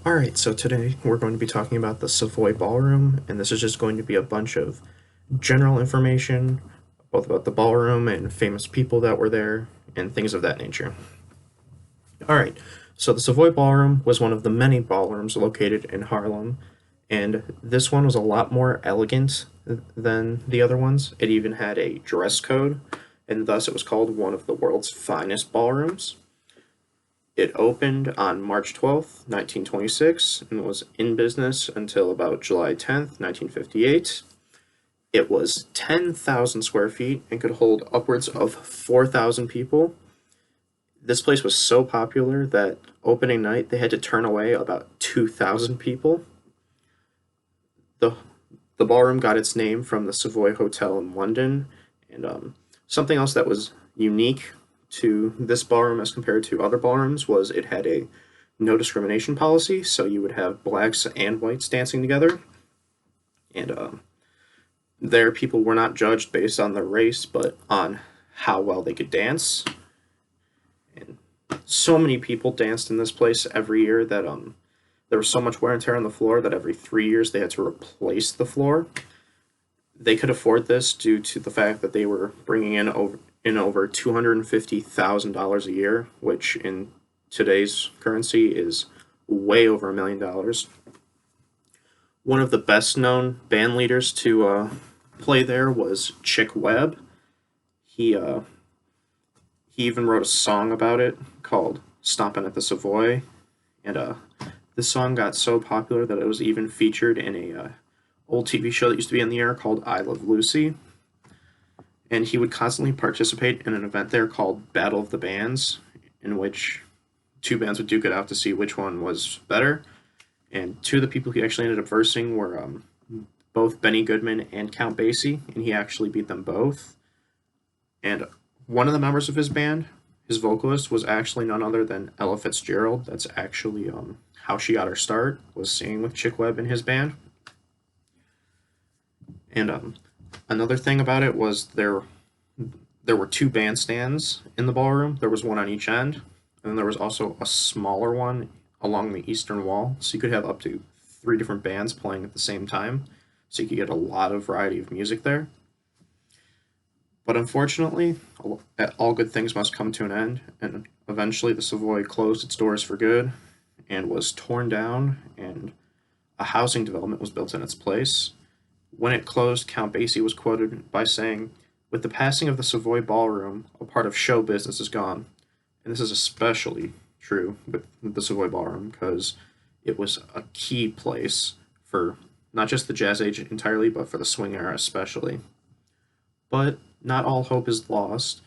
Alright, so today we're going to be talking about the Savoy Ballroom, and this is just going to be a bunch of general information, both about the ballroom and famous people that were there, and things of that nature. Alright, so the Savoy Ballroom was one of the many ballrooms located in Harlem, and this one was a lot more elegant than the other ones. It even had a dress code, and thus it was called one of the world's finest ballrooms. It opened on March 12th, 1926, and was in business until about July 10th, 1958. It was 10,000 square feet and could hold upwards of 4,000 people. This place was so popular that opening night they had to turn away about 2,000 people. The, the ballroom got its name from the Savoy Hotel in London, and something else that was unique to this ballroom as compared to other ballrooms was it had a no discrimination policy, so you would have blacks and whites dancing together, and there people were not judged based on their race, but on how well they could dance. And so many people danced in this place every year that there was so much wear and tear on the floor that every 3 years they had to replace the floor. They could afford this due to the fact that they were bringing in over $250,000 a year, which in today's currency is way over $1 million. One of the best known band leaders to play there was Chick Webb. He even wrote a song about it called "Stompin' at the Savoy," and this song got so popular that it was even featured in a old TV show that used to be on the air called "I Love Lucy." And he would constantly participate in an event there called Battle of the Bands, in which two bands would duke it out to see which one was better. And two of the people he actually ended up versing were both Benny Goodman and Count Basie, and he actually beat them both. And one of the members of his band, his vocalist, was actually none other than Ella Fitzgerald. That's actually how she got her start, was singing with Chick Webb in his band. And another thing about it was there were two bandstands in the ballroom. There was one on each end, and then there was also a smaller one along the eastern wall, so you could have up to 3 different bands playing at the same time, so you could get a lot of variety of music there. But unfortunately, all good things must come to an end, and eventually the Savoy closed its doors for good and was torn down, and a housing development was built in its place. When it closed, Count Basie was quoted by saying, "With the passing of the Savoy Ballroom, a part of show business is gone." And this is especially true with the Savoy Ballroom because it was a key place for not just the jazz age entirely, but for the swing era especially. But not all hope is lost,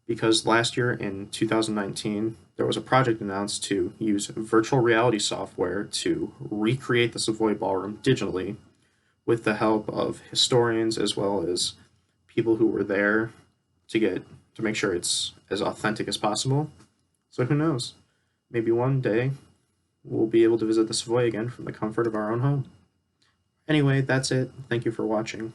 because last year in 2019, there was a project announced to use virtual reality software to recreate the Savoy Ballroom digitally with the help of historians as well as people who were there to make sure it's as authentic as possible. So who knows? Maybe one day we'll be able to visit the Savoy again from the comfort of our own home. Anyway, that's it. Thank you for watching.